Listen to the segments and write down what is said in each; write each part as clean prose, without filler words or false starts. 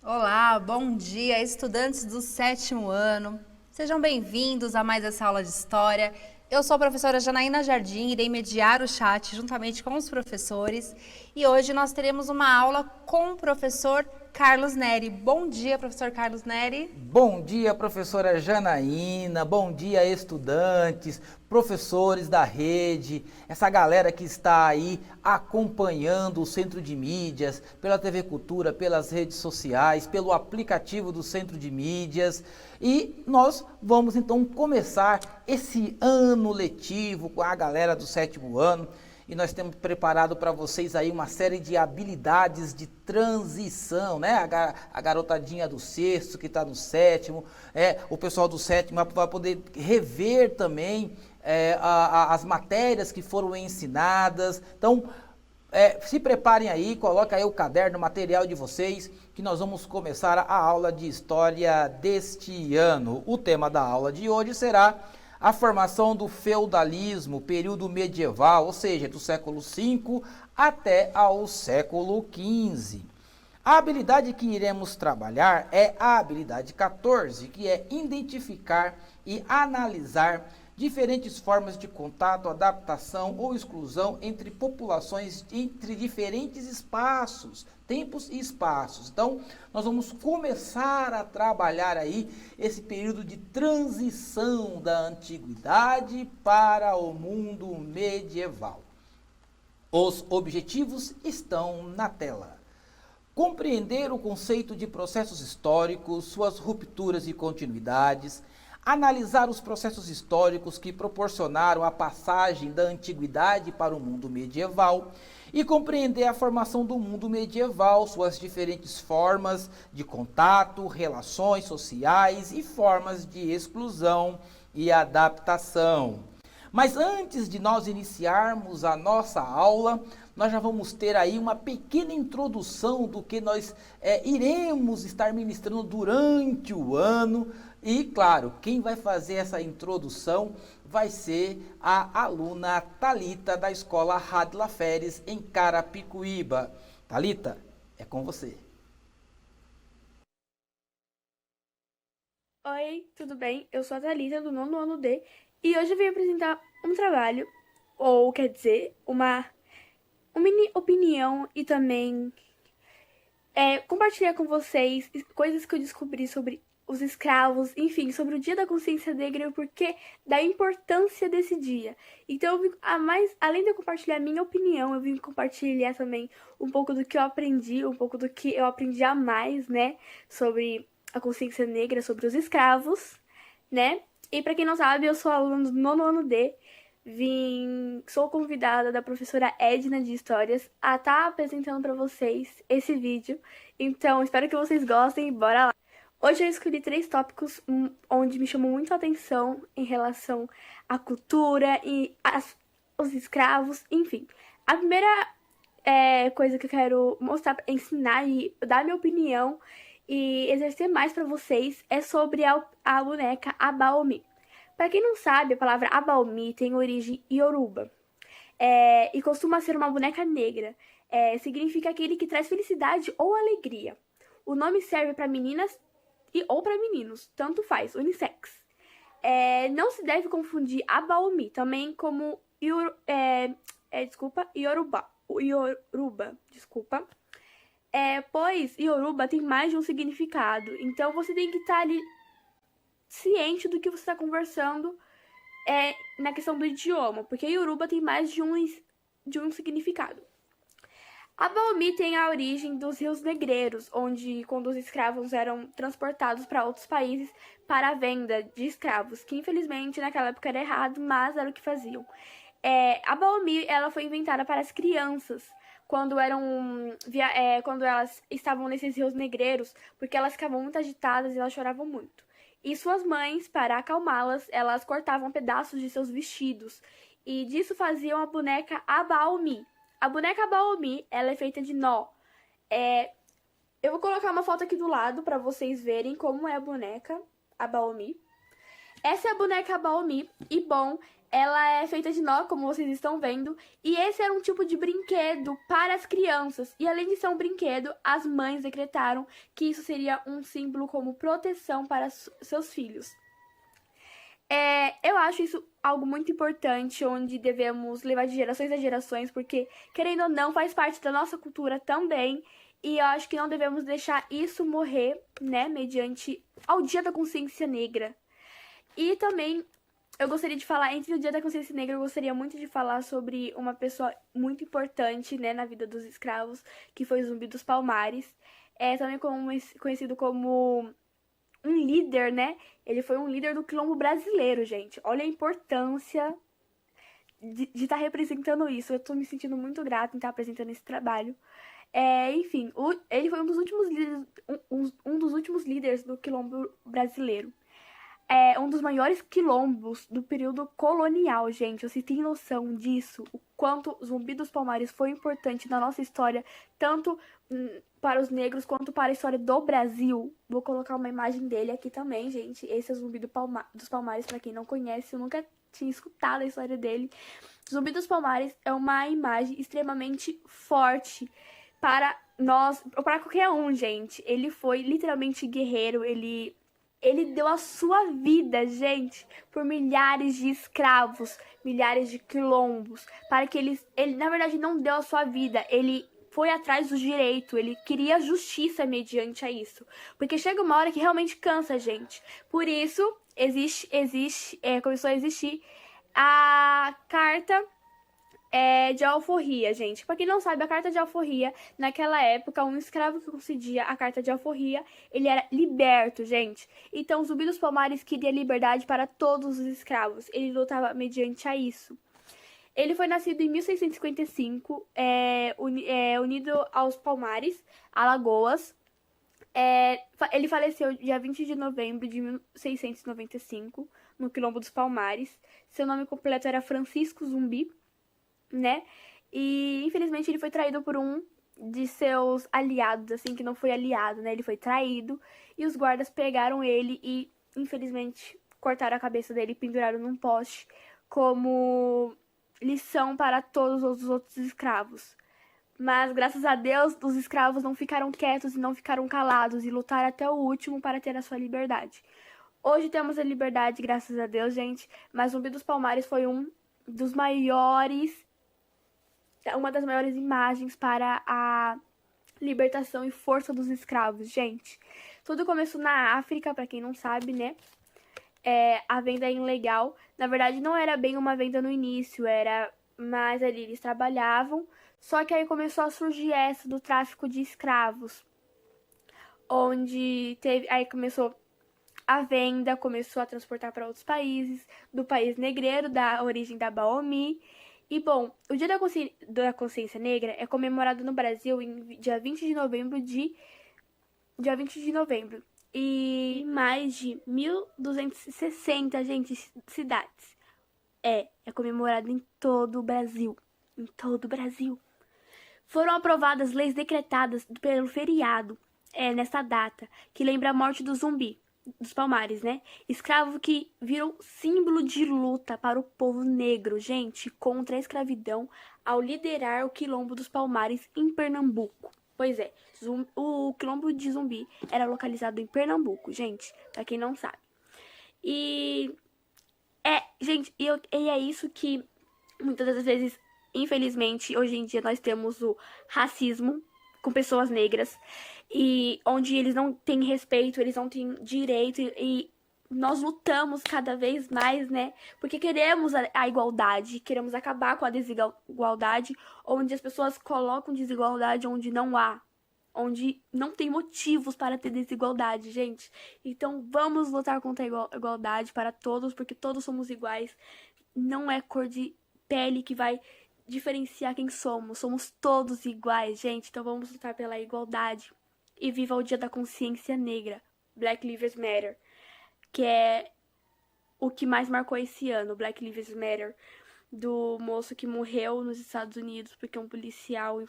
Olá, bom dia, estudantes do sétimo ano. Sejam bem-vindos a mais essa aula de História. Eu sou a professora Janaína Jardim, irei mediar o chat juntamente com os professores. E hoje nós teremos uma aula com o professor Carlos Neri. Bom dia, professor Carlos Neri. Bom dia, professora Janaína. Bom dia, estudantes, professores da rede, essa galera que está aí acompanhando o Centro de Mídias, pela TV Cultura, pelas redes sociais, pelo aplicativo do Centro de Mídias. E nós vamos então começar esse ano letivo com a galera do sétimo ano. E nós temos preparado para vocês aí uma série de habilidades de transição, né? A garotadinha do sexto que está no sétimo, o pessoal do sétimo vai poder rever também as matérias que foram ensinadas. Então, se preparem aí, coloquem aí o caderno, o material de vocês, que nós vamos começar a aula de história deste ano. O tema da aula de hoje será a formação do feudalismo, período medieval, ou seja, do século V até ao século XV. A habilidade que iremos trabalhar é a habilidade 14, que é identificar e analisar diferentes formas de contato, adaptação ou exclusão entre populações, entre diferentes espaços, tempos e espaços. Então, nós vamos começar a trabalhar aí esse período de transição da antiguidade para o mundo medieval. Os objetivos estão na tela. Compreender o conceito de processos históricos, suas rupturas e continuidades, analisar os processos históricos que proporcionaram a passagem da antiguidade para o mundo medieval e compreender a formação do mundo medieval, suas diferentes formas de contato, relações sociais e formas de exclusão e adaptação. Mas antes de nós iniciarmos a nossa aula, nós já vamos ter aí uma pequena introdução do que nós iremos estar ministrando durante o ano. E, claro, quem vai fazer essa introdução vai ser a aluna Thalita, da escola Radla Feres, em Carapicuíba. Thalita, é com você. Oi, tudo bem? Eu sou a Thalita, do nono ano D, e hoje eu vim apresentar um trabalho, ou quer dizer, uma mini opinião e também compartilhar com vocês coisas que eu descobri sobre os escravos, enfim, sobre o Dia da Consciência Negra e o porquê da importância desse dia. Então, além de eu compartilhar a minha opinião, eu vim compartilhar também um pouco do que eu aprendi, um pouco do que eu aprendi a mais, né, sobre a consciência negra, sobre os escravos, né? E para quem não sabe, eu sou aluna do nono ano D, sou convidada da professora Edna de Histórias a estar apresentando para vocês esse vídeo. Então, espero que vocês gostem e bora lá! Hoje eu escolhi 3 tópicos onde me chamam muito a atenção em relação à cultura e os escravos, enfim. A primeira coisa que eu quero mostrar, ensinar e dar minha opinião e exercer mais para vocês é sobre a boneca Abaomi. Para quem não sabe, a palavra Abaomi tem origem Yoruba e costuma ser uma boneca negra. Significa aquele que traz felicidade ou alegria. O nome serve para meninas ou para meninos, tanto faz, unissex. Não se deve confundir Abaomi também como Yoruba, desculpa. Pois Yoruba tem mais de um significado, então você tem que estar ali ciente do que você está conversando na questão do idioma, porque Yoruba tem mais de um significado. Abaomi tem a origem dos rios negreiros, onde quando os escravos eram transportados para outros países para a venda de escravos, que infelizmente naquela época era errado, mas era o que faziam. Abaomi, ela foi inventada para as crianças, quando elas estavam nesses rios negreiros, porque elas ficavam muito agitadas e elas choravam muito. E suas mães, para acalmá-las, elas cortavam pedaços de seus vestidos, e disso faziam a boneca Abaomi. A boneca Abaomi, ela é feita de nó. Eu vou colocar uma foto aqui do lado para vocês verem como é a boneca Abaomi. Essa é a boneca Abaomi e, bom, Ela é feita de nó, como vocês estão vendo, e esse era um tipo de brinquedo para as crianças. E além de ser um brinquedo, as mães decretaram que isso seria um símbolo como proteção para seus filhos. Eu acho isso algo muito importante, onde devemos levar de gerações a gerações, porque, querendo ou não, faz parte da nossa cultura também. E eu acho que não devemos deixar isso morrer, né, mediante ao Dia da Consciência Negra. E também, eu gostaria de falar, entre o Dia da Consciência Negra, eu gostaria muito de falar sobre uma pessoa muito importante, né, na vida dos escravos, que foi o Zumbi dos Palmares. Também conhecido como um líder, né? Ele foi um líder do quilombo brasileiro, gente. Olha a importância de estar representando isso. Eu tô me sentindo muito grata em estar apresentando esse trabalho. Enfim, ele foi um dos últimos líderes, um dos últimos líderes do quilombo brasileiro. Um dos maiores quilombos do período colonial, gente. Você tem noção disso? O quanto o Zumbi dos Palmares foi importante na nossa história, tanto para os negros quanto para a história do Brasil. Vou colocar uma imagem dele aqui também, gente. Esse é o Zumbi dos Palmares, para quem não conhece, eu nunca tinha escutado a história dele. Zumbi dos Palmares é uma imagem extremamente forte para nós, ou para qualquer um, gente. Ele foi literalmente guerreiro, ele deu a sua vida, gente, por milhares de escravos, milhares de quilombos, para que ele, na verdade, não deu a sua vida, ele foi atrás do direito, ele queria justiça mediante a isso, porque chega uma hora que realmente cansa, gente. Por isso, começou a existir a carta de alforria, gente. Pra quem não sabe, a carta de alforria, naquela época, um escravo que concedia a carta de alforria, ele era liberto, gente. Então, o Zumbi dos Palmares queria liberdade para todos os escravos. Ele lutava mediante a isso. Ele foi nascido em 1655, unido aos Palmares, Alagoas. Ele faleceu dia 20 de novembro de 1695, no Quilombo dos Palmares. Seu nome completo era Francisco Zumbi, né? E infelizmente ele foi traído por um de seus aliados, assim, que não foi aliado, né? Ele foi traído e os guardas pegaram ele e infelizmente cortaram a cabeça dele e penduraram num poste como lição para todos os outros escravos. Mas graças a Deus, os escravos não ficaram quietos e não ficaram calados e lutaram até o último para ter a sua liberdade. Hoje temos a liberdade, graças a Deus, gente, mas Zumbi dos Palmares foi uma das maiores imagens para a libertação e força dos escravos, gente. Tudo começou na África, para quem não sabe, né? A venda ilegal, na verdade, não era bem uma venda no início, era mais ali eles trabalhavam, só que aí começou a surgir essa do tráfico de escravos, onde aí começou a venda, começou a transportar para outros países, do país negreiro, da origem da Baomi. E, bom, o Dia da Consciência Negra é comemorado no Brasil em dia 20 de novembro e em mais de 1.260, gente, cidades. É comemorado em todo o Brasil. Em todo o Brasil. Foram aprovadas leis decretadas pelo feriado, nessa data, que lembra a morte do Zumbi dos Palmares, né? Escravo que virou símbolo de luta para o povo negro, gente, contra a escravidão, ao liderar o Quilombo dos Palmares em Pernambuco. Pois é, o Quilombo de Zumbi era localizado em Pernambuco, gente, pra quem não sabe. Gente, e é isso que muitas das vezes, infelizmente, hoje em dia nós temos o racismo com pessoas negras, e onde eles não têm respeito, eles não têm direito, e nós lutamos cada vez mais, né? Porque queremos a igualdade, queremos acabar com a desigualdade, onde as pessoas colocam desigualdade onde não há, onde não tem motivos para ter desigualdade, gente. Então vamos lutar contra a igualdade para todos, porque todos somos iguais. Não é cor de pele que vai diferenciar quem somos. Somos todos iguais, gente. Então vamos lutar pela igualdade. E viva o Dia da Consciência Negra, Black Lives Matter, que é o que mais marcou esse ano, Black Lives Matter, do moço que morreu nos Estados Unidos porque um policial,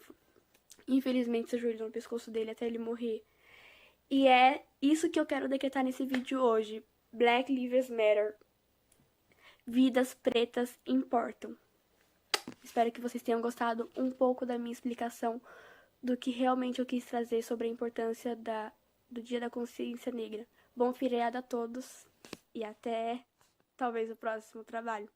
infelizmente, se ajoelhou no pescoço dele até ele morrer. E é isso que eu quero decretar nesse vídeo hoje, Black Lives Matter. vidas pretas importam. Espero que vocês tenham gostado um pouco da minha explicação do que realmente eu quis trazer sobre a importância do Dia da Consciência Negra. Bom feriado a todos e até talvez o próximo trabalho.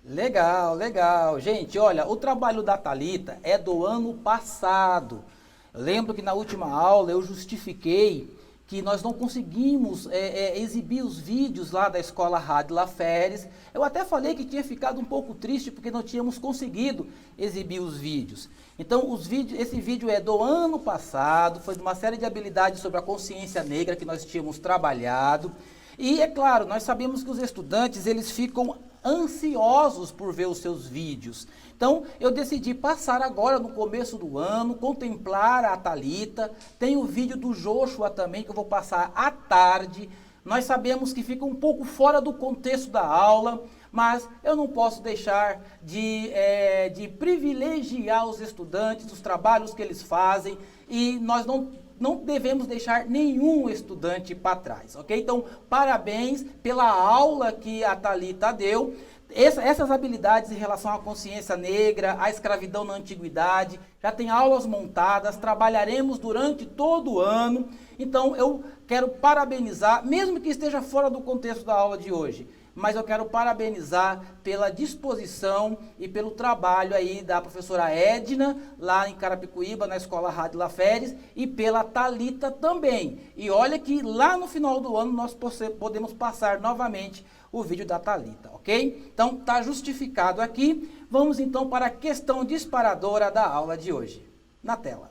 Legal, legal. Gente, olha, o trabalho da Thalita é do ano passado. Lembro que na última aula eu justifiquei que nós não conseguimos exibir os vídeos lá da Escola Rádio Laferes. Eu até falei que tinha ficado um pouco triste porque não tínhamos conseguido exibir os vídeos. Então, esse vídeo é do ano passado, foi de uma série de habilidades sobre a consciência negra que nós tínhamos trabalhado. E, é claro, nós sabemos que os estudantes, eles ficam ansiosos por ver os seus vídeos. Então, eu decidi passar agora no começo do ano, contemplar a Thalita. Tem o vídeo do Joshua também, que eu vou passar à tarde. Nós sabemos que fica um pouco fora do contexto da aula, mas eu não posso deixar de privilegiar os estudantes, os trabalhos que eles fazem, e nós não devemos deixar nenhum estudante para trás, ok? Então, parabéns pela aula que a Thalita deu. Essas habilidades em relação à consciência negra, à escravidão na antiguidade, já tem aulas montadas, trabalharemos durante todo o ano. Então, eu quero parabenizar, mesmo que esteja fora do contexto da aula de hoje, mas eu quero parabenizar pela disposição e pelo trabalho aí da professora Edna, lá em Carapicuíba, na Escola Rádio Laferes, e pela Thalita também. E olha que lá no final do ano nós podemos passar novamente o vídeo da Thalita, ok? Então, está justificado aqui. Vamos então para a questão disparadora da aula de hoje. Na tela.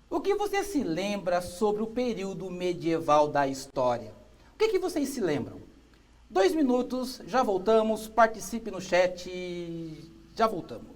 O que você se lembra sobre o período medieval da história? O que vocês se lembram? 2 minutos, já voltamos, participe no chat, já voltamos.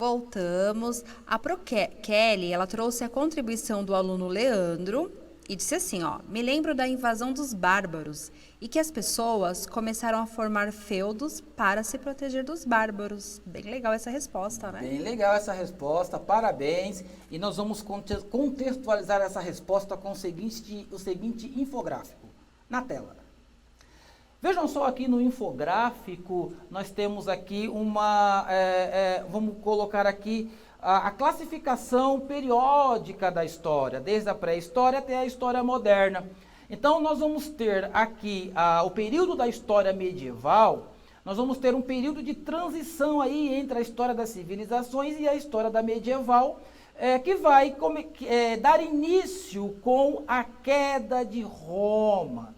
Voltamos. A Kelly, ela trouxe a contribuição do aluno Leandro e disse assim, ó: me lembro da invasão dos bárbaros e que as pessoas começaram a formar feudos para se proteger dos bárbaros. Bem legal essa resposta, né? Bem legal essa resposta, parabéns. E nós vamos contextualizar essa resposta com o seguinte infográfico na tela. Vejam só aqui no infográfico, nós temos aqui vamos colocar aqui a classificação periódica da história, desde a pré-história até a história moderna. Então, nós vamos ter aqui o período da história medieval, nós vamos ter um período de transição aí entre a história das civilizações e a história da medieval, que vai dar início com a queda de Roma,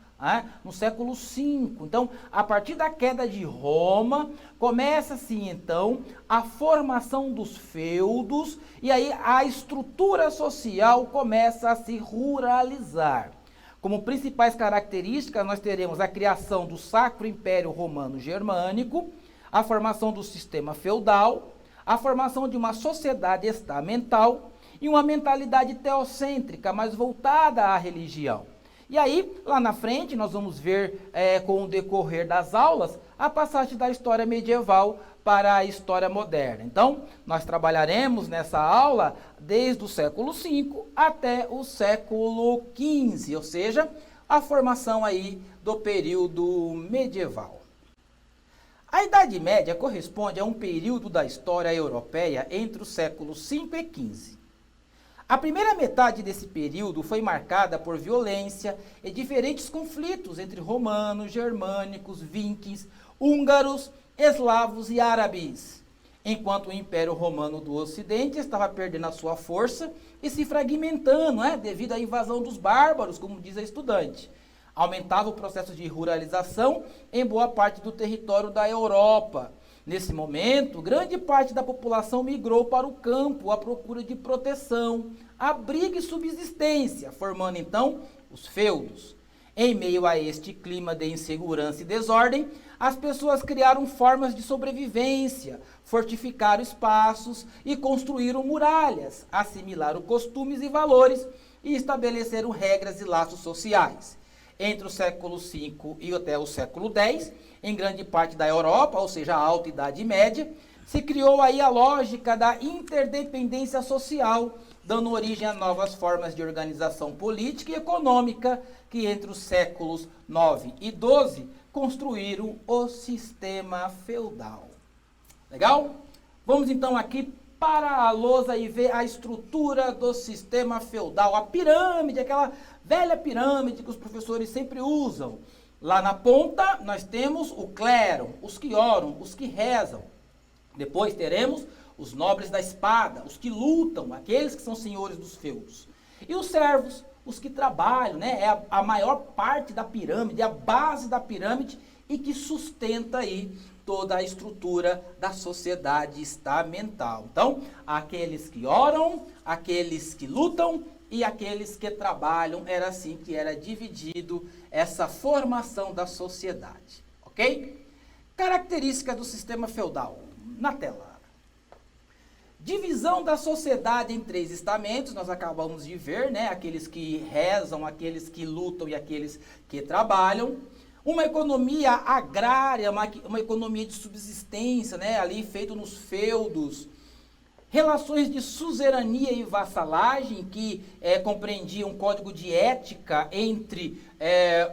no século V. Então, a partir da queda de Roma, começa-se então a formação dos feudos e aí a estrutura social começa a se ruralizar. Como principais características, nós teremos a criação do Sacro Império Romano Germânico, a formação do sistema feudal, a formação de uma sociedade estamental e uma mentalidade teocêntrica, mais voltada à religião. E aí, lá na frente, nós vamos ver, com o decorrer das aulas, a passagem da história medieval para a história moderna. Então, nós trabalharemos nessa aula desde o século V até o século XV, ou seja, a formação aí do período medieval. A Idade Média corresponde a um período da história europeia entre os séculos V e XV. A primeira metade desse período foi marcada por violência e diferentes conflitos entre romanos, germânicos, vikings, húngaros, eslavos e árabes, enquanto o Império Romano do Ocidente estava perdendo a sua força e se fragmentando, devido à invasão dos bárbaros, como diz a estudante. Aumentava o processo de ruralização em boa parte do território da Europa. Nesse momento, grande parte da população migrou para o campo à procura de proteção, abrigo e subsistência, formando então os feudos. Em meio a este clima de insegurança e desordem, as pessoas criaram formas de sobrevivência, fortificaram espaços e construíram muralhas, assimilaram costumes e valores e estabeleceram regras e laços sociais. Entre o século V e até o século X, em grande parte da Europa, ou seja, a Alta Idade Média, se criou aí a lógica da interdependência social, dando origem a novas formas de organização política e econômica, que entre os séculos IX e XII construíram o sistema feudal. Legal? Vamos então aqui para a lousa e ver a estrutura do sistema feudal, a pirâmide, aquela velha pirâmide que os professores sempre usam. Lá na ponta nós temos o clero, os que oram, os que rezam. Depois teremos os nobres da espada, os que lutam, aqueles que são senhores dos feudos. E os servos, os que trabalham, é a maior parte da pirâmide, a base da pirâmide e que sustenta aí toda a estrutura da sociedade estamental. Então, aqueles que oram, aqueles que lutam e aqueles que trabalham, era assim que era dividido essa formação da sociedade, ok? Características do sistema feudal, na tela. Divisão da sociedade em 3 estamentos, nós acabamos de ver, aqueles que rezam, aqueles que lutam e aqueles que trabalham. Uma economia agrária, uma economia de subsistência, ali feito nos feudos. Relações de suzerania e vassalagem, que compreendiam um código de ética entre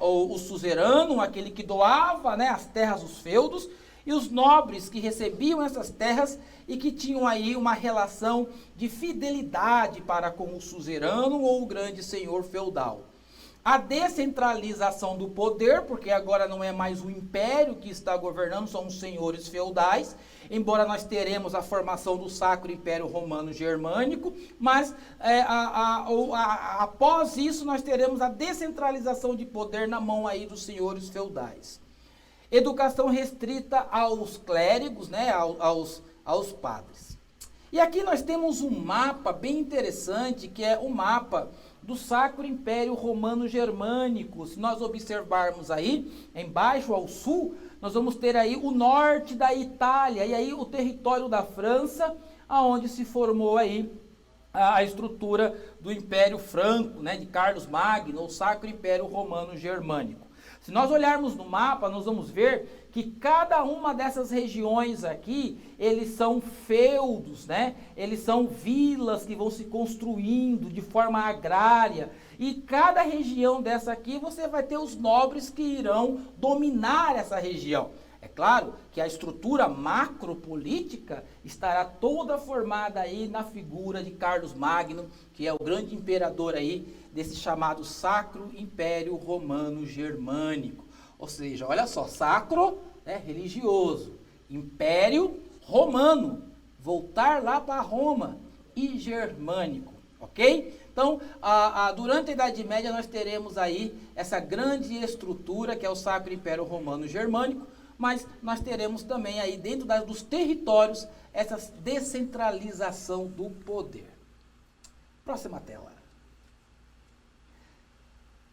o suzerano, aquele que doava as terras dos feudos, e os nobres que recebiam essas terras e que tinham aí uma relação de fidelidade para com o suzerano ou o grande senhor feudal. A descentralização do poder, porque agora não é mais o império que está governando, são os senhores feudais, embora nós teremos a formação do Sacro Império Romano Germânico, mas após isso nós teremos a descentralização de poder na mão aí dos senhores feudais. Educação restrita aos clérigos, aos padres. E aqui nós temos um mapa bem interessante, que é o mapa do Sacro Império Romano Germânico. Se nós observarmos aí, embaixo ao sul, nós vamos ter aí o norte da Itália, e aí o território da França, aonde se formou aí a estrutura do Império Franco, de Carlos Magno, o Sacro Império Romano Germânico. Se nós olharmos no mapa, nós vamos ver que cada uma dessas regiões aqui, eles são feudos, Eles são vilas que vão se construindo de forma agrária. E cada região dessa aqui, você vai ter os nobres que irão dominar essa região. É claro que a estrutura macropolítica estará toda formada aí na figura de Carlos Magno, que é o grande imperador aí desse chamado Sacro Império Romano Germânico. Ou seja, olha só, sacro, religioso, império romano, voltar lá para Roma, e germânico, ok? Então, durante a Idade Média nós teremos aí essa grande estrutura que é o Sacro Império Romano Germânico, mas nós teremos também aí dentro dos territórios essa descentralização do poder. Próxima tela.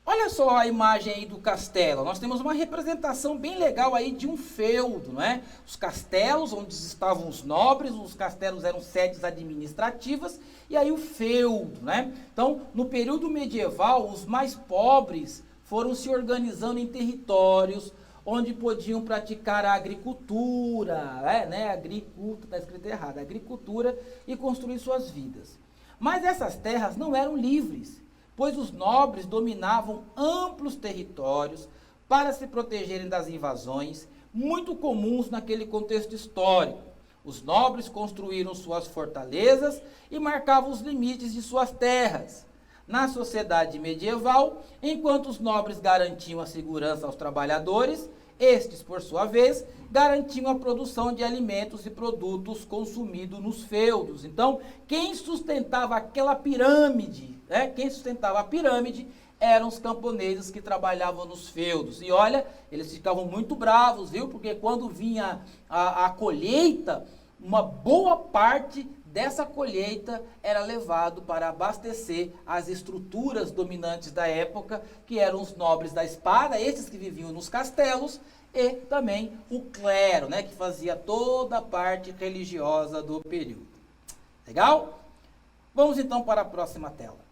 Olha só a imagem aí do castelo. Nós temos uma representação bem legal aí de um feudo, não é? Os castelos onde estavam os nobres, os castelos eram sedes administrativas, e aí o feudo, né? Então, no período medieval, os mais pobres foram se organizando em territórios onde podiam praticar a agricultura, está escrito errado, agricultura, e construir suas vidas. Mas essas terras não eram livres, pois os nobres dominavam amplos territórios para se protegerem das invasões, muito comuns naquele contexto histórico. Os nobres construíram suas fortalezas e marcavam os limites de suas terras. Na sociedade medieval, enquanto os nobres garantiam a segurança aos trabalhadores, estes, por sua vez, garantiam a produção de alimentos e produtos consumidos nos feudos. Então, quem sustentava aquela pirâmide, quem sustentava a pirâmide eram os camponeses que trabalhavam nos feudos. E olha, eles ficavam muito bravos, viu? Porque quando vinha a colheita, uma boa parte dessa colheita era levado para abastecer as estruturas dominantes da época, que eram os nobres da espada, esses que viviam nos castelos, e também o clero, né, que fazia toda a parte religiosa do período. Legal? Vamos então para a próxima tela.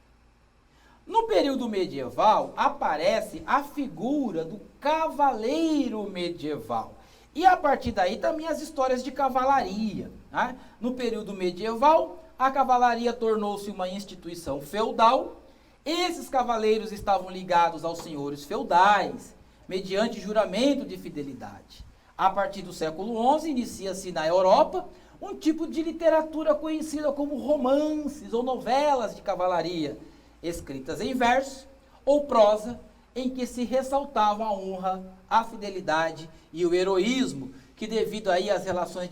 No período medieval, aparece a figura do cavaleiro medieval. E a partir daí também as histórias de cavalaria. Né? No período medieval, a cavalaria tornou-se uma instituição feudal. Esses cavaleiros estavam ligados aos senhores feudais, mediante juramento de fidelidade. A partir do século XI, inicia-se na Europa um tipo de literatura conhecida como romances ou novelas de cavalaria, escritas em verso ou prosa, em que se ressaltavam a honra, a fidelidade e o heroísmo, que devido aí às relações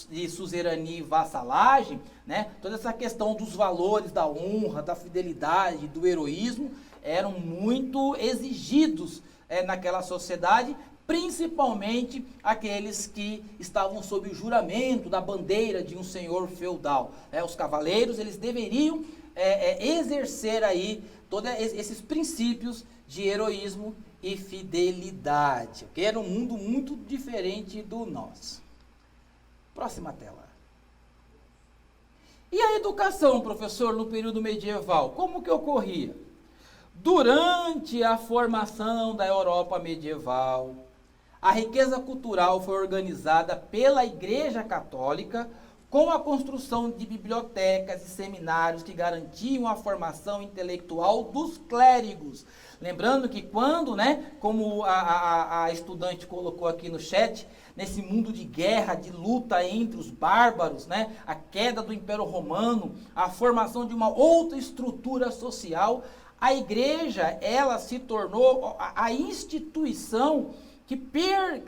de suzerania e vassalagem, né, toda essa questão dos valores da honra, da fidelidade, do heroísmo, eram muito exigidos naquela sociedade, principalmente aqueles que estavam sob o juramento da bandeira de um senhor feudal. Os cavaleiros, eles deveriam exercer aí todos esses princípios de heroísmo e fidelidade, que era um mundo muito diferente do nosso. Próxima tela. E a educação, professor, no período medieval, como que ocorria? Durante a formação da Europa medieval, a riqueza cultural foi organizada pela Igreja Católica com a construção de bibliotecas e seminários que garantiam a formação intelectual dos clérigos. Lembrando que quando, como a estudante colocou aqui no chat, nesse mundo de guerra, de luta entre os bárbaros, a queda do Império Romano, a formação de uma outra estrutura social, a igreja, ela se tornou a instituição que,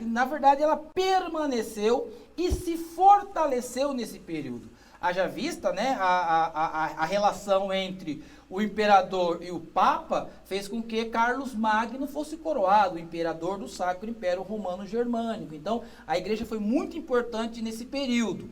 na verdade, ela permaneceu e se fortaleceu nesse período. Haja vista, a relação entre o imperador e o papa fez com que Carlos Magno fosse coroado, o imperador do Sacro Império Romano Germânico. Então, a igreja foi muito importante nesse período.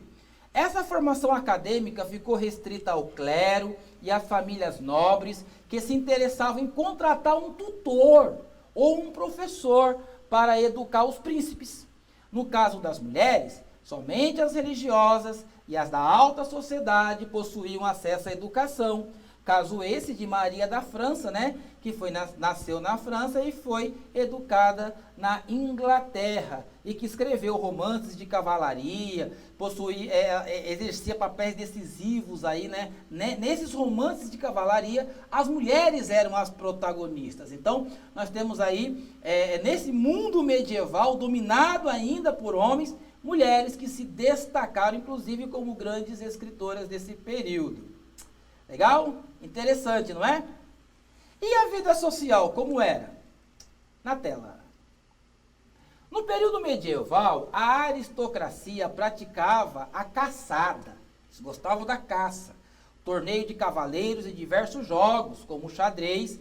Essa formação acadêmica ficou restrita ao clero e às famílias nobres que se interessavam em contratar um tutor ou um professor para educar os príncipes. No caso das mulheres, somente as religiosas e as da alta sociedade possuíam acesso à educação. Caso esse de Maria da França, que nasceu na França e foi educada na Inglaterra e que escreveu romances de cavalaria, exercia papéis decisivos aí, nesses romances de cavalaria, as mulheres eram as protagonistas. Então, nós temos aí, nesse mundo medieval, dominado ainda por homens, mulheres que se destacaram, inclusive, como grandes escritoras desse período. Legal? Interessante, não é? E a vida social, como era? Na tela. No período medieval, a aristocracia praticava a caçada. Eles gostavam da caça. torneio de cavaleiros e diversos jogos, como xadrez.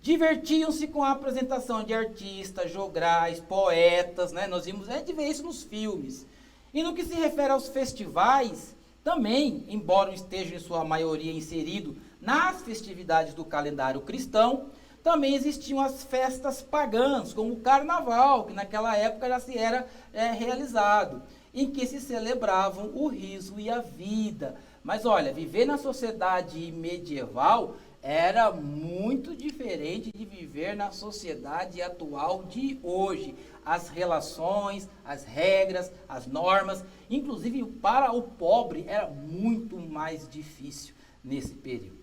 Divertiam-se com a apresentação de artistas, jograis, poetas, né? Nós vimos, a gente vê isso nos filmes. E no que se refere aos festivais, também, embora estejam em sua maioria inserido nas festividades do calendário cristão, também existiam as festas pagãs, como o carnaval, que naquela época já se era realizado, em que se celebravam o riso e a vida. Mas olha, viver na sociedade medieval era muito diferente de viver na sociedade atual de hoje. As relações, as regras, as normas, inclusive para o pobre era muito mais difícil nesse período.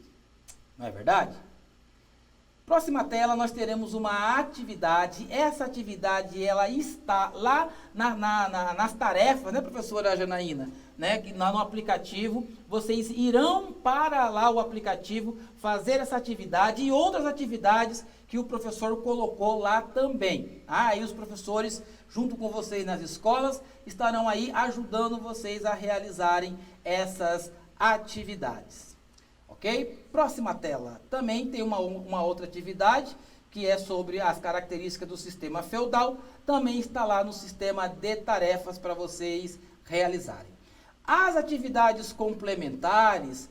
Não é verdade? Próxima tela, nós teremos uma atividade. Essa atividade, ela está lá nas tarefas, né, professora Janaína? Né, que lá no aplicativo, vocês irão para lá o aplicativo fazer essa atividade e outras atividades que o professor colocou lá também. Aí os professores, junto com vocês nas escolas, estarão aí ajudando vocês a realizarem essas atividades. Ok? Próxima tela. Também tem uma outra atividade, que é sobre as características do sistema feudal. Também está lá no sistema de tarefas para vocês realizarem. As atividades complementares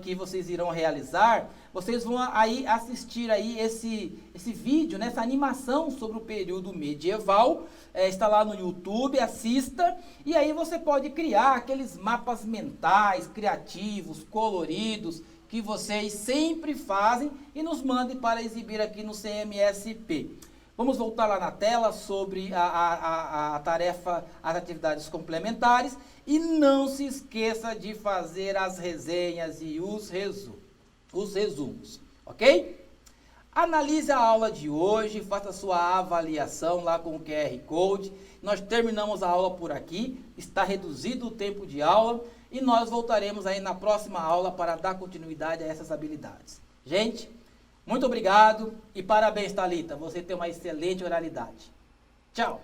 que vocês irão realizar, vocês vão aí assistir aí esse vídeo, né, essa animação sobre o período medieval, está lá no YouTube, assista, e aí você pode criar aqueles mapas mentais, criativos, coloridos, que vocês sempre fazem e nos mandem para exibir aqui no CMSP. Vamos voltar lá na tela sobre a tarefa, as atividades complementares. E não se esqueça de fazer as resenhas e os resumos, ok? Analise a aula de hoje, faça sua avaliação lá com o QR Code. Nós terminamos a aula por aqui, está reduzido o tempo de aula e nós voltaremos aí na próxima aula para dar continuidade a essas habilidades. Gente, muito obrigado e parabéns, Thalita, você tem uma excelente oralidade. Tchau!